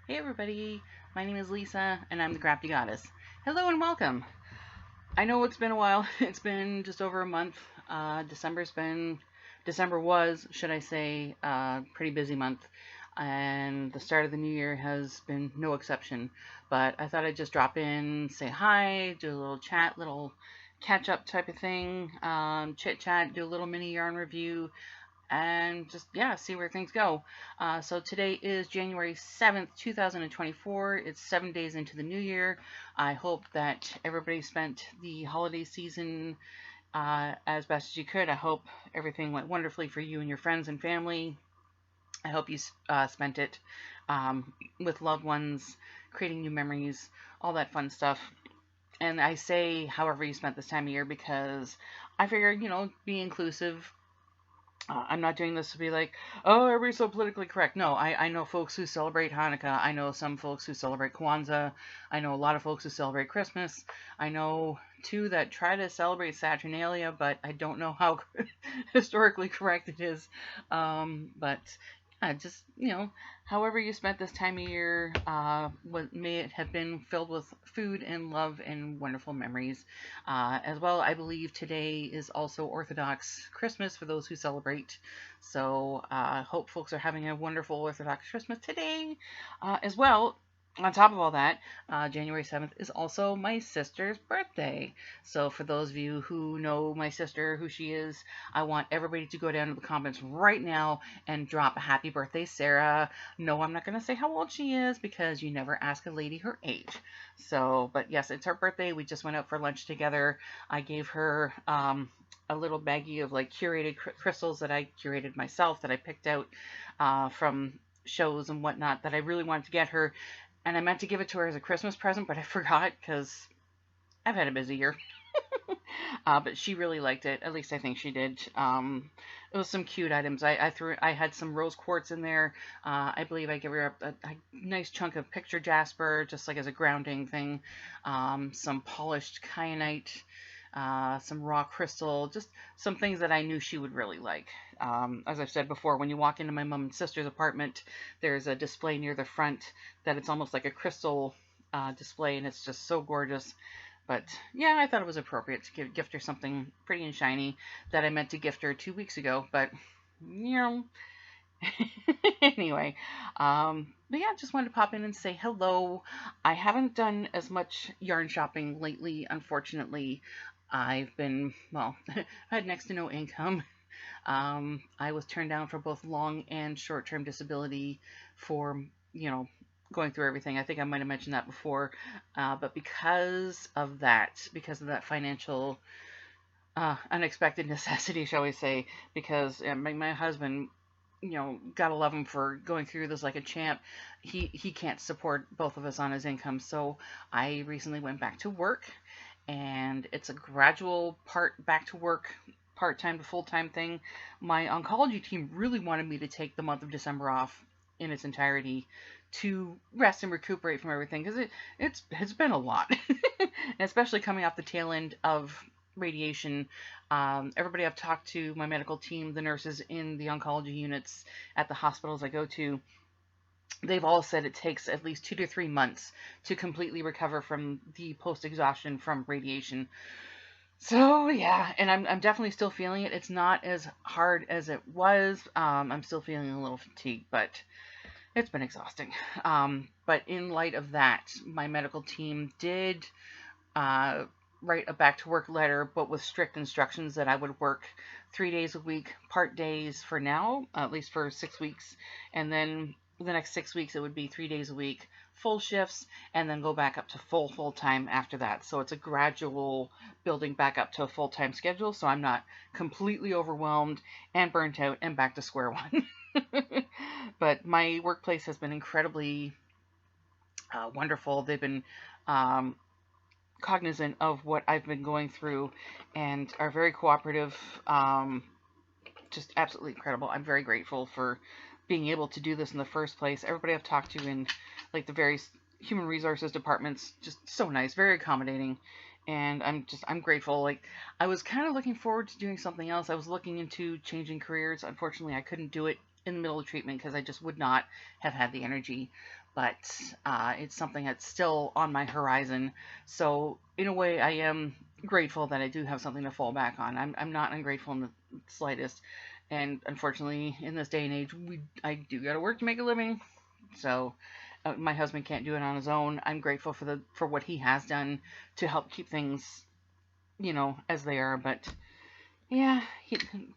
Hey everybody, my name is Lisa and I'm the Crafty Goddess. Hello and welcome. I know it's been a while. It's been just over a month. December was, should I say, pretty busy month. And the start of the new year has been no exception. But I thought I'd just drop in, say hi, do a little chat, little catch up type of thing, chit chat, do a little mini yarn review, and just yeah, see where things go. So today is January 7th, 2024. It's 7 days into the new year. I hope that everybody spent the holiday season as best as you could. I hope everything went wonderfully for you and your friends and family. I hope you spent it with loved ones, creating new memories, all that fun stuff. And I say however you spent this time of year because I figured, be inclusive. I'm not doing this to be like, oh, everybody's so politically correct. No, I know folks who celebrate Hanukkah. I know some folks who celebrate Kwanzaa. I know a lot of folks who celebrate Christmas. I know two that try to celebrate Saturnalia, but I don't know how historically correct it is. But yeah, just, however you spent this time of year, may it have been filled with food and love and wonderful memories. As well, I believe today is also Orthodox Christmas for those who celebrate. So, hope folks are having a wonderful Orthodox Christmas today. As well, on top of all that, January 7th is also my sister's birthday. So, for those of you who know my sister, who she is, I want everybody to go down to the comments right now and drop a happy birthday, Sarah. No, I'm not going to say how old she is because you never ask a lady her age. So, but yes, it's her birthday. We just went out for lunch together. I gave her a little baggie of like curated crystals that I curated myself that I picked out from shows and whatnot that I really wanted to get her. And I meant to give it to her as a Christmas present, but I forgot because I've had a busy year. But she really liked it. At least I think she did. It was some cute items. I had some rose quartz in there. I believe I gave her a nice chunk of picture jasper, just like as a grounding thing. Some polished kyanite. Some raw crystal, just some things that I knew she would really like. As I've said before, when you walk into my mom and sister's apartment, there's a display near the front that it's almost like a crystal display, and it's just so gorgeous. But yeah, I thought it was appropriate to gift her something pretty and shiny that I meant to gift her 2 weeks ago. But you know, anyway, but yeah, just wanted to pop in and say hello. I haven't done as much yarn shopping lately, unfortunately. I've been, well, I had next to no income. I was turned down for both long and short term disability for, you know, going through everything. I think I might have mentioned that before. But because of that financial unexpected necessity, shall we say, because my husband, gotta love him for going through this like a champ. He can't support both of us on his income, so I recently went back to work, and it's a gradual part back to work, part time to full time thing. My oncology team really wanted me to take the month of December off in its entirety to rest and recuperate from everything because it's been a lot, especially coming off the tail end of radiation. Everybody I've talked to, my medical team, the nurses in the oncology units at the hospitals I go to, they've all said it takes at least 2 to 3 months to completely recover from the post exhaustion from radiation. So yeah, and I'm definitely still feeling it. It's not as hard as it was. I'm still feeling a little fatigued, but it's been exhausting. But in light of that, my medical team did uh, write a back to work letter, but with strict instructions that I would work 3 days a week, part days for now, at least for 6 weeks, and then the next 6 weeks it would be 3 days a week, full shifts, and then go back up to full time after that. So it's a gradual building back up to a full time schedule, so I'm not completely overwhelmed and burnt out and back to square one. But my workplace has been incredibly wonderful. They've been um, cognizant of what I've been going through and are very cooperative. Just absolutely incredible. I'm very grateful for being able to do this in the first place. Everybody I've talked to in like the various human resources departments, just so nice, very accommodating. And I'm grateful. Like I was kind of looking forward to doing something else. I was looking into changing careers. Unfortunately, I couldn't do it in the middle of treatment because I just would not have had the energy. But it's something that's still on my horizon. So in a way, I am grateful that I do have something to fall back on. I'm not ungrateful in the slightest. And unfortunately, in this day and age, I do got to work to make a living. So my husband can't do it on his own. I'm grateful for what he has done to help keep things, as they are. But yeah,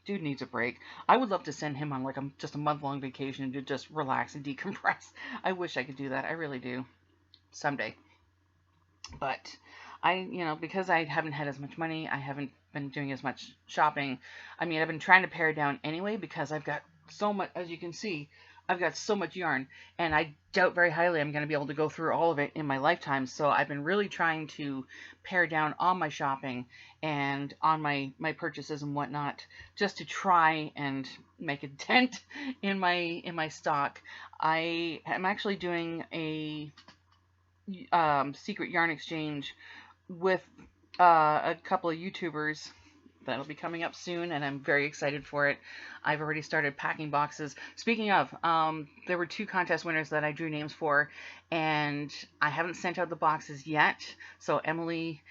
dude needs a break. I would love to send him on like just a month-long vacation to just relax and decompress. I wish I could do that. I really do. Someday. But because I haven't had as much money, I haven't been doing as much shopping. I mean, I've been trying to pare down anyway because I've got so much, as you can see, I've got so much yarn, and I doubt very highly I'm going to be able to go through all of it in my lifetime. So I've been really trying to pare down on my shopping and on my purchases and whatnot, just to try and make a dent in my stock. I am actually doing a secret yarn exchange with a couple of YouTubers that'll be coming up soon, and I'm very excited for it. I've already started packing boxes. Speaking of, there were 2 contest winners that I drew names for, and I haven't sent out the boxes yet. So Emily,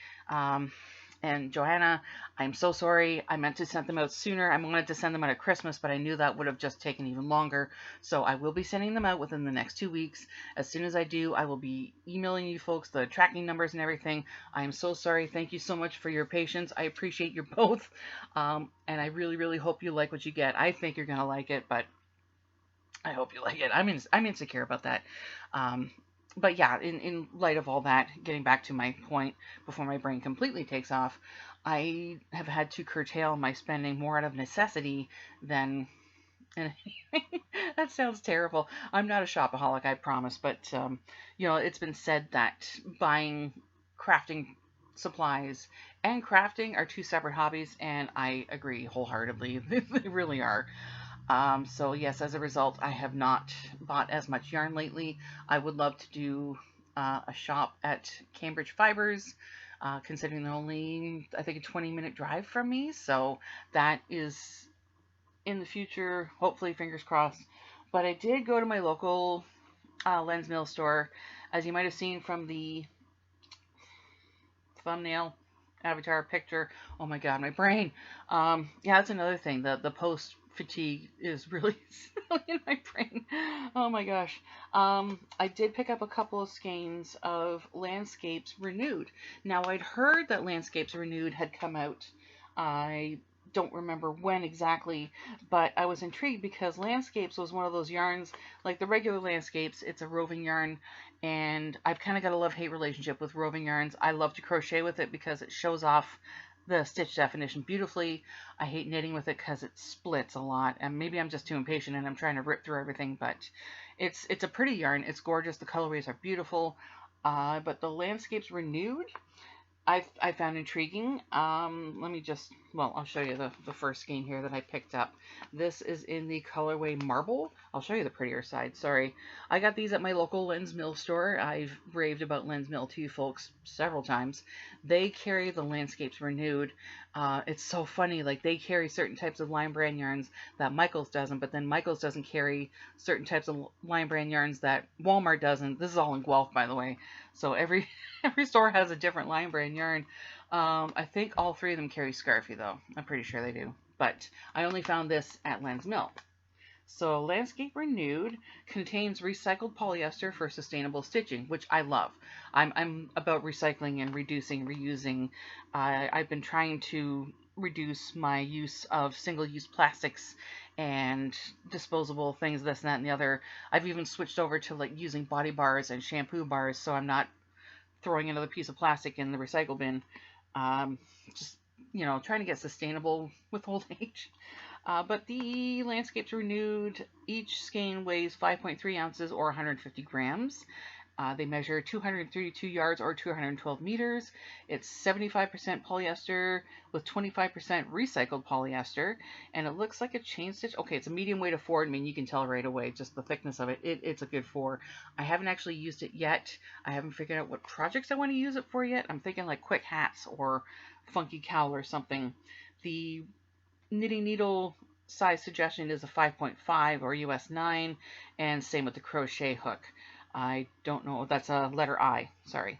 and Joanna, I'm so sorry. I meant to send them out sooner. I wanted to send them out at Christmas, but I knew that would have just taken even longer. So I will be sending them out within the next 2 weeks. As soon as I do, I will be emailing you folks the tracking numbers and everything. I am so sorry. Thank you so much for your patience. I appreciate your both. And I really, really hope you like what you get. I think you're going to like it, but I hope you like it. I'm insecure about that. Um, but yeah, in light of all that, getting back to my point before my brain completely takes off, I have had to curtail my spending more out of necessity than. And that sounds terrible. I'm not a shopaholic, I promise, but it's been said that buying crafting supplies and crafting are 2 separate hobbies, and I agree wholeheartedly. They really are. So yes, as a result, I have not bought as much yarn lately. I would love to do a shop at Cambridge Fibers, considering they're only, I think, a 20-minute drive from me. So that is in the future, hopefully, fingers crossed. But I did go to my local Lens Mill store, as you might have seen from the thumbnail avatar picture. Oh my god, my brain. Yeah, that's another thing. The post fatigue is really in my brain. Oh my gosh. I did pick up a couple of skeins of Landscapes Renewed. Now, I'd heard that Landscapes Renewed had come out. I don't remember when exactly, but I was intrigued because Landscapes was one of those yarns, like the regular Landscapes. It's a roving yarn, and I've kind of got a love-hate relationship with roving yarns. I love to crochet with it because it shows off the stitch definition beautifully. I hate knitting with it because it splits a lot, and maybe I'm just too impatient and I'm trying to rip through everything, but it's a pretty yarn. It's gorgeous. The colorways are beautiful. But the Landscapes Renewed, I found intriguing. Let me just, well, I'll show you the first skein here that I picked up. This is in the colorway Marble. I'll show you the prettier side, sorry. I got these at my local Lens Mill store. I've raved about Lens Mill to you folks several times. They carry the Landscapes Renewed. It's so funny, like they carry certain types of Lion Brand yarns that Michaels doesn't, but then Michaels doesn't carry certain types of Lion Brand yarns that Walmart doesn't. This is all in Guelph, by the way. So every store has a different Lion Brand yarn. I think all 3 of them carry Scarfy, though. I'm pretty sure they do. But I only found this at Lens Mill. So Landscape Renewed contains recycled polyester for sustainable stitching, which I love. I'm about recycling and reducing, reusing. I've been trying to reduce my use of single-use plastics and disposable things, this and that and the other. I've even switched over to like using body bars and shampoo bars, so I'm not throwing another piece of plastic in the recycle bin. Just, trying to get sustainable with old age. But the Landscapes Renewed, each skein weighs 5.3 ounces or 150 grams. They measure 232 yards or 212 meters. It's 75% polyester with 25% recycled polyester. And it looks like a chain stitch. Okay, it's a medium weight of 4. I mean, you can tell right away just the thickness of it. It's a good 4. I haven't actually used it yet. I haven't figured out what projects I want to use it for yet. I'm thinking like quick hats or funky cowl or something. The knitting needle size suggestion is a 5.5 or US 9, and same with the crochet hook. I don't know, that's a letter I, sorry.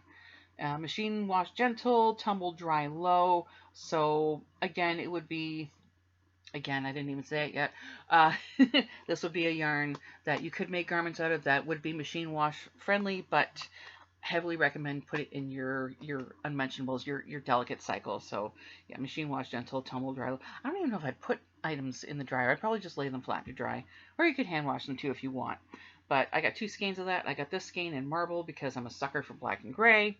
Machine wash gentle, tumble dry low. So again, it would be, again, I didn't even say it yet. Uh, this would be a yarn that you could make garments out of that would be machine wash friendly, but heavily recommend put it in your unmentionables, your delicate cycle. So yeah, machine wash gentle, tumble dry. I don't even know if I'd put items in the dryer. I'd probably just lay them flat to dry, or you could hand wash them too if you want. But I got two skeins of that. I got this skein in marble because I'm a sucker for black and gray.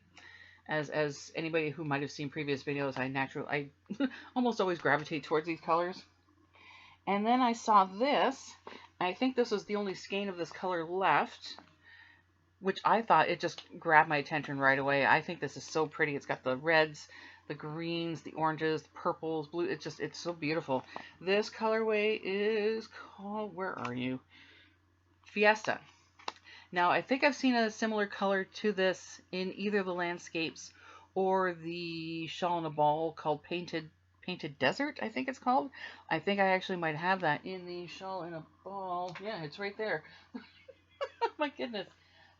As anybody who might have seen previous videos, I almost always gravitate towards these colors. And then I saw this. I think this was the only skein of this color left, which I thought it just grabbed my attention right away. I think this is so pretty. It's got the reds, the greens, the oranges, the purples, blue. It's so beautiful. This colorway is called, where are you? Fiesta. Now, I think I've seen a similar color to this in either the landscapes or the shawl in a ball called Painted Desert, I think it's called. I think I actually might have that in the shawl in a ball. Yeah, it's right there. Oh my goodness.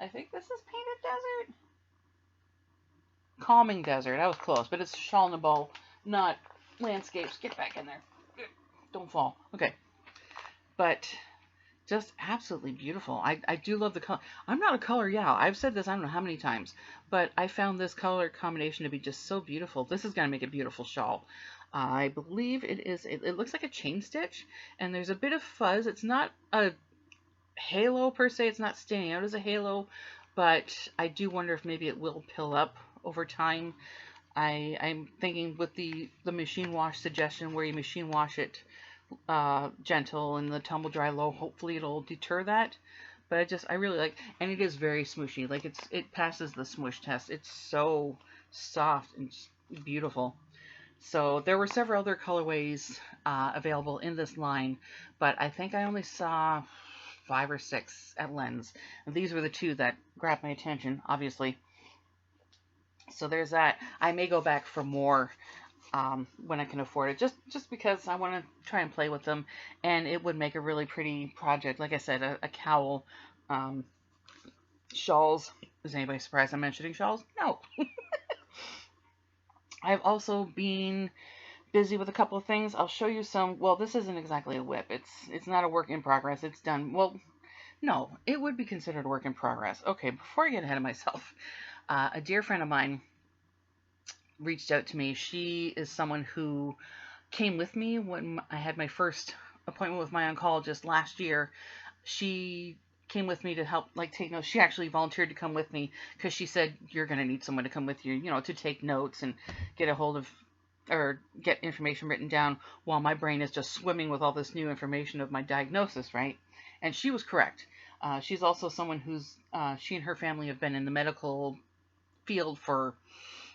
I think this is Painted Desert. Calming Desert. I was close, but it's shawl in a ball, not landscapes. Get back in there. Don't fall. Okay. But just absolutely beautiful. I do love the color. I'm not a color gal. I've said this I don't know how many times, but I found this color combination to be just so beautiful. This is going to make a beautiful shawl. I believe it is, it looks like a chain stitch, and there's a bit of fuzz. It's not a halo per se. It's not standing out as a halo, but I do wonder if maybe it will pill up over time. I'm thinking with the machine wash suggestion where you machine wash it gentle and the tumble dry low, hopefully it'll deter that. But I really like, and it is very smooshy. Like it passes the smoosh test. It's so soft and beautiful. So there were several other colorways available in this line, but I think I only saw 5 or 6 at Lens. And these were the two that grabbed my attention, obviously. So there's that. I may go back for more when I can afford it, just because I want to try and play with them, and it would make a really pretty project. Like I said, a cowl, um, shawls. Is anybody surprised I'm mentioning shawls? No. I've also been busy with a couple of things. I'll show you some. Well, this isn't exactly a whip. It's not a work in progress. It's done. Well, no, it would be considered a work in progress. Okay, before I get ahead of myself, a dear friend of mine reached out to me. She is someone who came with me when I had my first appointment with my oncologist last year. She came with me to help, like, take notes. She actually volunteered to come with me because she said, you're going to need someone to come with you, to take notes and get a hold of or get information written down while my brain is just swimming with all this new information of my diagnosis, right? And she was correct. She's also someone she and her family have been in the medical field for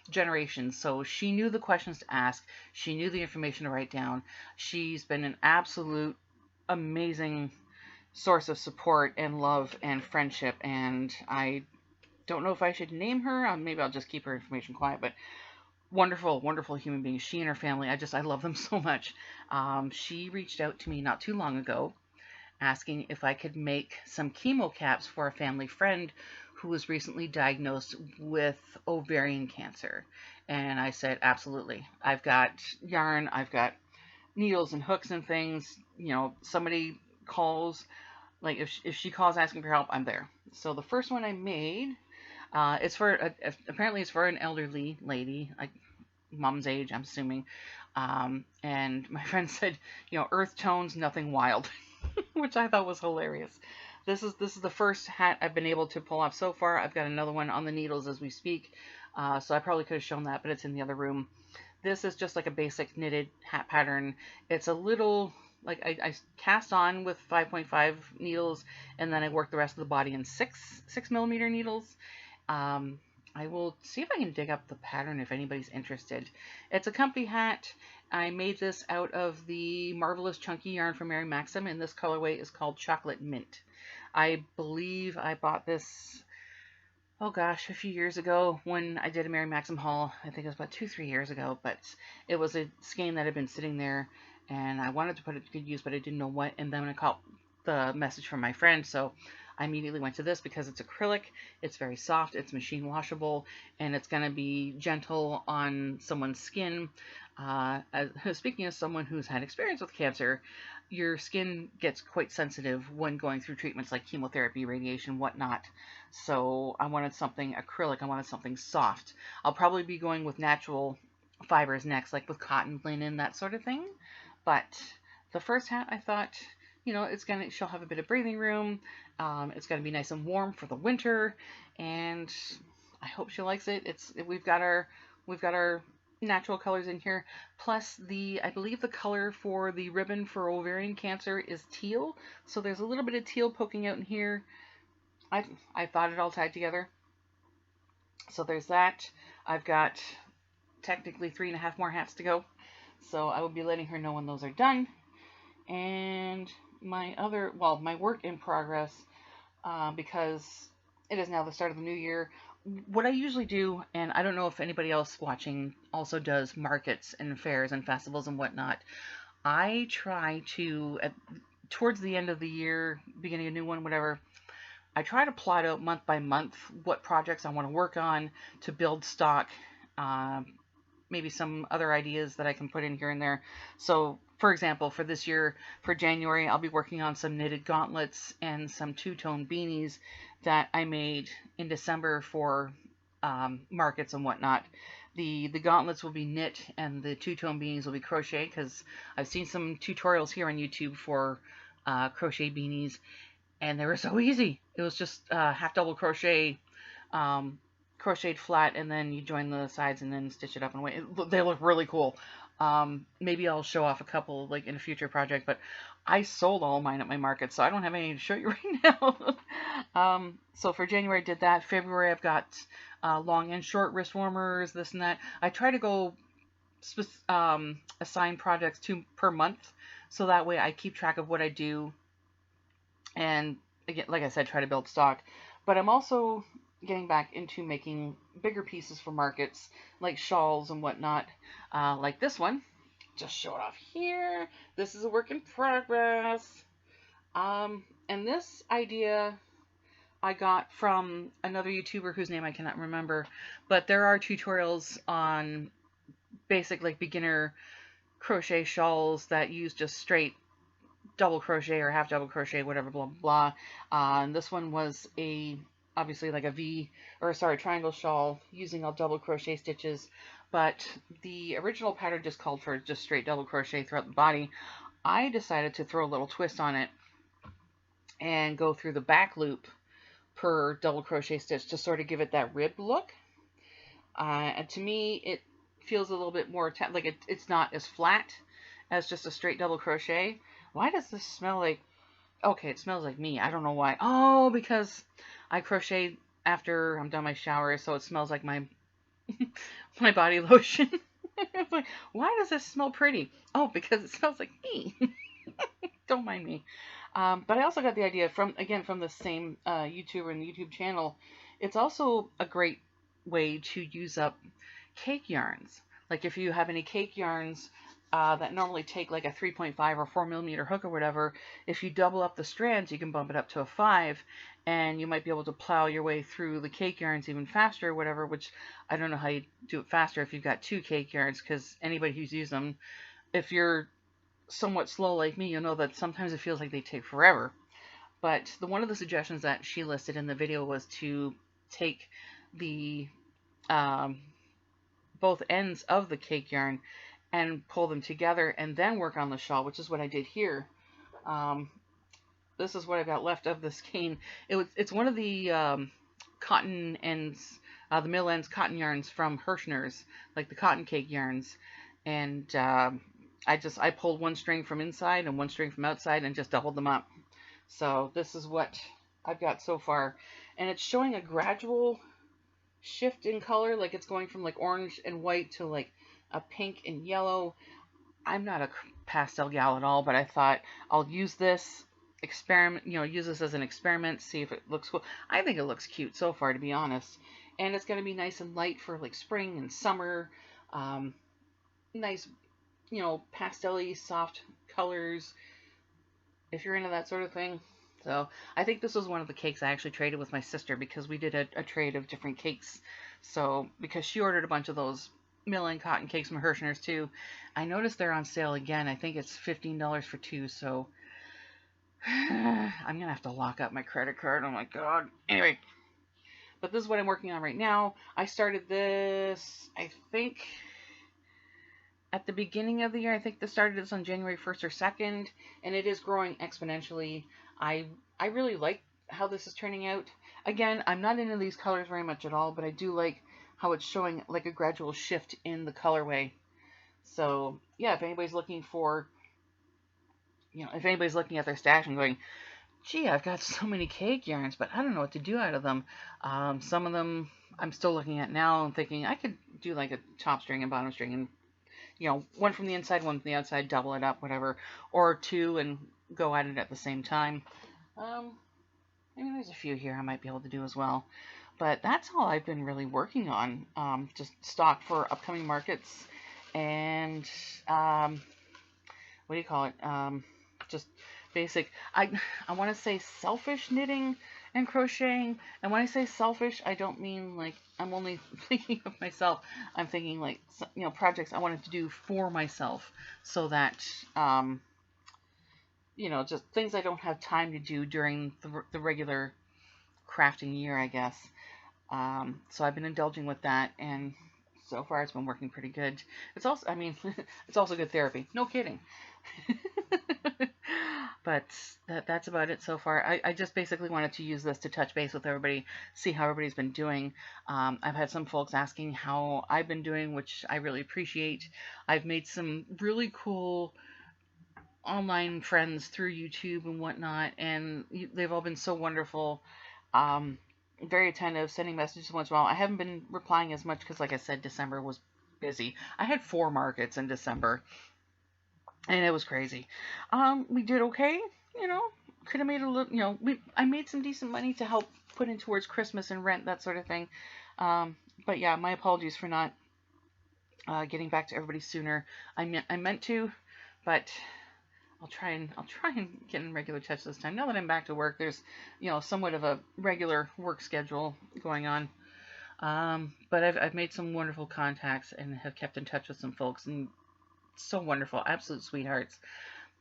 generations. So she knew the questions to ask. She knew the information to write down. She's been an absolute amazing source of support and love and friendship. And I don't know if I should name her. Maybe I'll just keep her information quiet. But wonderful, wonderful human being. She and her family, I love them so much. She reached out to me not too long ago asking if I could make some chemo caps for a family friend who was recently diagnosed with ovarian cancer. And I said, absolutely. I've got yarn, I've got needles and hooks and things. Somebody calls, like if she calls asking for help, I'm there. So the first one I made, apparently it's for an elderly lady, like mom's age, I'm assuming. And my friend said, earth tones, nothing wild. Which I thought was hilarious. This is the first hat I've been able to pull off so far. I've got another one on the needles as we speak, so I probably could have shown that, but it's in the other room. This is just like a basic knitted hat pattern. It's a little, like I cast on with 5.5 needles, and then I work the rest of the body in 6mm needles. I will see if I can dig up the pattern if anybody's interested. It's a comfy hat. I made this out of the Marvelous Chunky yarn from Mary Maxim, and this colorway is called Chocolate Mint. I believe I bought this, oh gosh, a few years ago when I did a Mary Maxim haul. I think it was about 2-3 years ago, but it was a skein that had been sitting there, and I wanted to put it to good use, but I didn't know what. And then I caught the message from my friend, so I immediately went to this because it's acrylic, it's very soft, it's machine washable, and it's going to be gentle on someone's skin. Speaking as someone who's had experience with cancer, your skin gets quite sensitive when going through treatments like chemotherapy, radiation, whatnot. So I wanted something acrylic, I wanted something soft. I'll probably be going with natural fibers next, like with cotton, linen, that sort of thing. But the first hat, I thought, she'll have a bit of breathing room. It's gonna be nice and warm for the winter, and I hope she likes it. We've got our natural colors in here. Plus I believe the color for the ribbon for ovarian cancer is teal, so there's a little bit of teal poking out in here. I thought it all tied together. So there's that. I've got technically 3.5 more hats to go. So I will be letting her know when those are done. And my work in progress, because it is now the start of the new year. What I usually do, and I don't know if anybody else watching also does markets and fairs and festivals and whatnot, I try to, towards the end of the year, beginning a new one, whatever, I try to plot out month by month what projects I want to work on to build stock. Uh, Maybe some other ideas that I can put in here and there. So, for example, for this year, for January, I'll be working on some knitted gauntlets and some two-tone beanies that I made in December for markets and whatnot. The gauntlets will be knit and the two-tone beanies will be crochet, because I've seen some tutorials here on YouTube for crochet beanies, and they were so easy. It was just half double crochet, crocheted flat, and then you join the sides and then stitch it up and away. They look really cool. Maybe I'll show off a couple like in a future project, but I sold all mine at my market, so I don't have any to show you right now. So for January I did that. February I've got long and short wrist warmers, this and that. I try to go assign projects per month, so that way I keep track of what I do, and again, like I said, try to build stock. But I'm also getting back into making bigger pieces for markets, like shawls and whatnot, like this one. Just show it off here. This is a work in progress. And this idea I got from another YouTuber whose name I cannot remember, but there are tutorials on basic, like, beginner crochet shawls that use just straight double crochet or half double crochet, whatever, blah blah. And this one was obviously like a triangle shawl using all double crochet stitches, but the original pattern just called for just straight double crochet throughout the body. I decided to throw a little twist on it and go through the back loop per double crochet stitch to sort of give it that ribbed look. And to me, it feels a little bit more like it's not as flat as just a straight double crochet. Why does this smell like... Okay, it smells like me. I don't know why. Oh, because I crochet after I'm done my shower, so it smells like my my body lotion. It's like, why does this smell pretty? Oh, because it smells like me. Don't mind me. But I also got the idea from the same YouTuber and the YouTube channel. It's also a great way to use up cake yarns. Like if you have any cake yarns that normally take like a 3.5 or 4mm hook or whatever, if you double up the strands, you can bump it up to a 5, and you might be able to plow your way through the cake yarns even faster or whatever, which I don't know how you do it faster if you've got 2 cake yarns, because anybody who's used them, if you're somewhat slow like me, you'll know that sometimes it feels like they take forever. But one of the suggestions that she listed in the video was to take the both ends of the cake yarn and pull them together and then work on the shawl, which is what I did here. This is what I've got left of this skein. It's one of the cotton ends, the mill ends cotton yarns from Hirschner's, like the cotton cake yarns. And I pulled one string from inside and one string from outside and just doubled them up. So this is what I've got so far. And it's showing a gradual shift in color, like it's going from like orange and white to like a pink and yellow. I'm not a pastel gal at all, but I thought I'll use this use this as an experiment, see if it looks cool. I think it looks cute so far, to be honest. And it's going to be nice and light for like spring and summer. Nice pastel-y, soft colors, if you're into that sort of thing. So I think this was one of the cakes I actually traded with my sister because we did a trade of different cakes. So because she ordered a bunch of those Millen cotton cakes from Hirschner's too, I noticed they're on sale again. I think it's $15 for two. So I'm gonna have to lock up my credit card. Oh my god. Anyway, but this is what I'm working on right now. I started this, I think, at the beginning of the year. I think this started this on January 1st or 2nd, and it is growing exponentially. I I really like how this is turning out. Again, I'm not into these colors very much at all, but I do like how it's showing like a gradual shift in the colorway. So yeah, if anybody's looking for, if anybody's looking at their stash and going, gee, I've got so many cake yarns, but I don't know what to do out of them. Some of them I'm still looking at now and thinking I could do like a top string and bottom string and one from the inside, one from the outside, double it up, whatever, or two and go at it at the same time. Um, I mean, there's a few here I might be able to do as well. But that's all I've been really working on. Just stock for upcoming markets and what do you call it? Just basic. I want to say selfish knitting and crocheting. And when I say selfish, I don't mean like I'm only thinking of myself. I'm thinking like projects I wanted to do for myself, so that just things I don't have time to do during the regular crafting year, I guess. So I've been indulging with that, and so far it's been working pretty good. It's also, I mean, it's also good therapy. No kidding. But that's about it so far. I just basically wanted to use this to touch base with everybody, see how everybody's been doing. I've had some folks asking how I've been doing, which I really appreciate. I've made some really cool online friends through YouTube and whatnot, and they've all been so wonderful. Um, Very attentive, sending messages once in a while. I haven't been replying as much because, like I said, December was busy. I had 4 markets in December, and it was crazy. We did okay, you know. Could have made a little, I made some decent money to help put in towards Christmas and rent, that sort of thing. But yeah, my apologies for not getting back to everybody sooner. I meant to, but I'll try and get in regular touch this time. Now that I'm back to work, there's somewhat of a regular work schedule going on. But I've made some wonderful contacts and have kept in touch with some folks, and so wonderful, absolute sweethearts.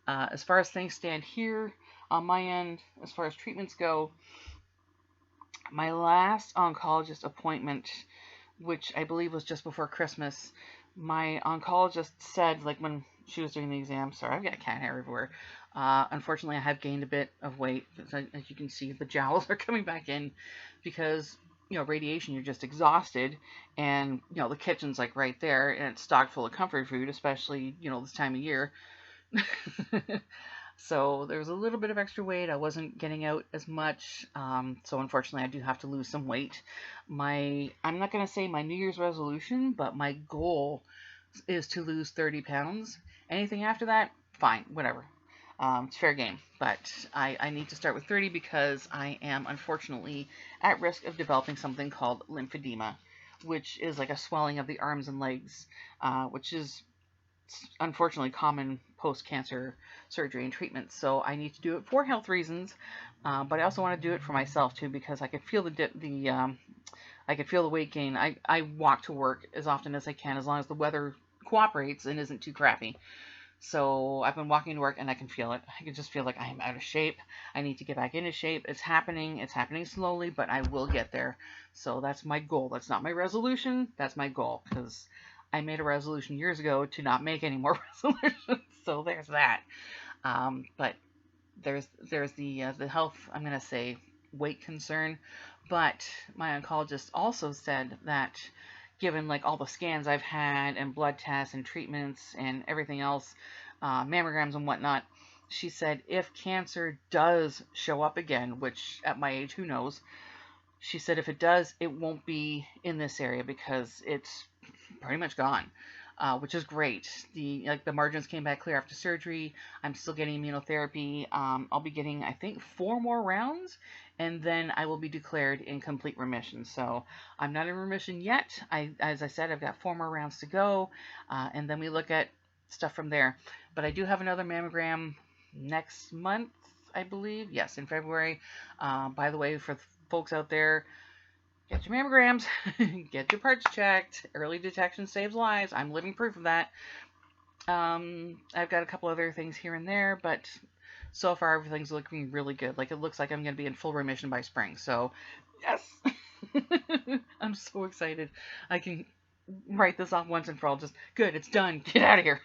As far as things stand here on my end, as far as treatments go, my last oncologist appointment, which I believe was just before Christmas, my oncologist said, like when she was doing the exam, sorry, I've got cat hair everywhere. Unfortunately, I have gained a bit of weight. As you can see, the jowls are coming back in because, radiation, you're just exhausted. And, the kitchen's like right there and it's stocked full of comfort food, especially, this time of year. So there was a little bit of extra weight. I wasn't getting out as much. So unfortunately, I do have to lose some weight. I'm not going to say my New Year's resolution, but my goal is to lose 30 pounds. Anything after that, fine, whatever. It's fair game. But I need to start with 30 because I am unfortunately at risk of developing something called lymphedema, which is like a swelling of the arms and legs, which is unfortunately common post-cancer surgery and treatment. So I need to do it for health reasons, but I also want to do it for myself too because I could feel I could feel the weight gain. I walk to work as often as I can as long as the weather cooperates and isn't too crappy. So I've been walking to work and I can feel it. I can just feel like I am out of shape. I need to get back into shape. It's happening. It's happening slowly, but I will get there. So that's my goal. That's not my resolution. That's my goal because I made a resolution years ago to not make any more resolutions. So there's that. But there's the health, I'm going to say, weight concern. But my oncologist also said that given like all the scans I've had and blood tests and treatments and everything else, mammograms and whatnot, she said if cancer does show up again, which at my age, who knows, she said if it does, it won't be in this area because it's pretty much gone. Which is great. The margins came back clear after surgery. I'm still getting immunotherapy. I'll be getting, I think, 4 more rounds, and then I will be declared in complete remission. So I'm not in remission yet. As I said, I've got 4 more rounds to go, and then we look at stuff from there. But I do have another mammogram next month, I believe. Yes, in February. By the way, for folks out there, get your mammograms, get your parts checked. Early detection saves lives. I'm living proof of that. I've got a couple other things here and there, but so far everything's looking really good. Like, it looks like I'm going to be in full remission by spring. So, yes. I'm so excited. I can write this off once and for all. Just good, it's done. Get out of here.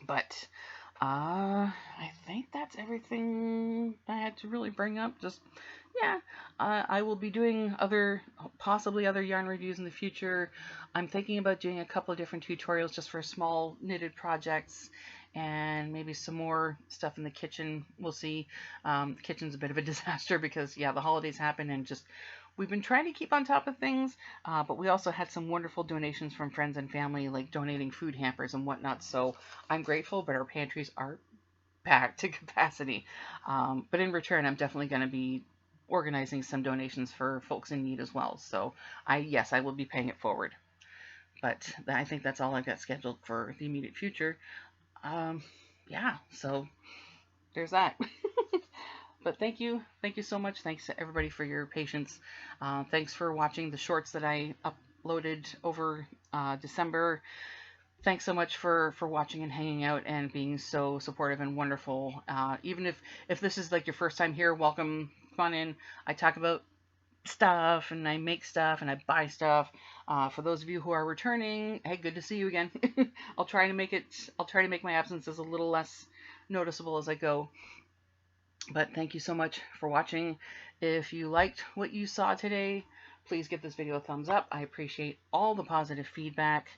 But I think that's everything I had to really bring up. Just, yeah, I will be doing possibly other yarn reviews in the future. I'm thinking about doing a couple of different tutorials just for small knitted projects, and maybe some more stuff in the kitchen. We'll see. The kitchen's a bit of a disaster because, yeah, the holidays happen, and just we've been trying to keep on top of things, but we also had some wonderful donations from friends and family, like donating food hampers and whatnot. So I'm grateful, but our pantries are packed to capacity. But in return, I'm definitely going to be organizing some donations for folks in need as well. So yes, I will be paying it forward. But I think that's all I've got scheduled for the immediate future. Um, yeah, so there's that. But thank you so much. Thanks to everybody for your patience. Thanks for watching the shorts that I uploaded over December. Thanks so much for watching and hanging out and being so supportive and wonderful. Even if this is like your first time here, welcome. Come on in. I talk about stuff and I make stuff and I buy stuff. For those of you who are returning, hey, good to see you again. I'll try to make my absences a little less noticeable as I go. But thank you so much for watching. If you liked what you saw today, please give this video a thumbs up. I appreciate all the positive feedback.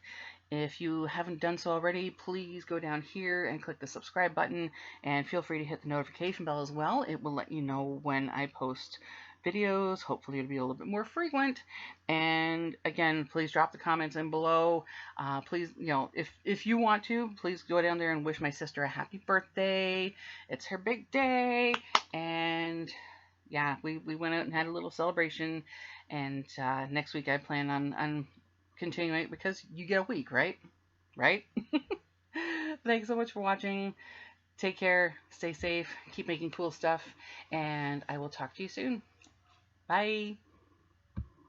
If you haven't done so already, please go down here and click the subscribe button, and feel free to hit the notification bell as well. It will let you know when I post videos. Hopefully it'll be a little bit more frequent. And again, please drop the comments in below. Please, if you want to, please go down there and wish my sister a happy birthday. It's her big day. And yeah, we went out and had a little celebration. And next week I plan on continuing because you get a week, right? Right? Thanks so much for watching. Take care, stay safe, keep making cool stuff, and I will talk to you soon. Bye.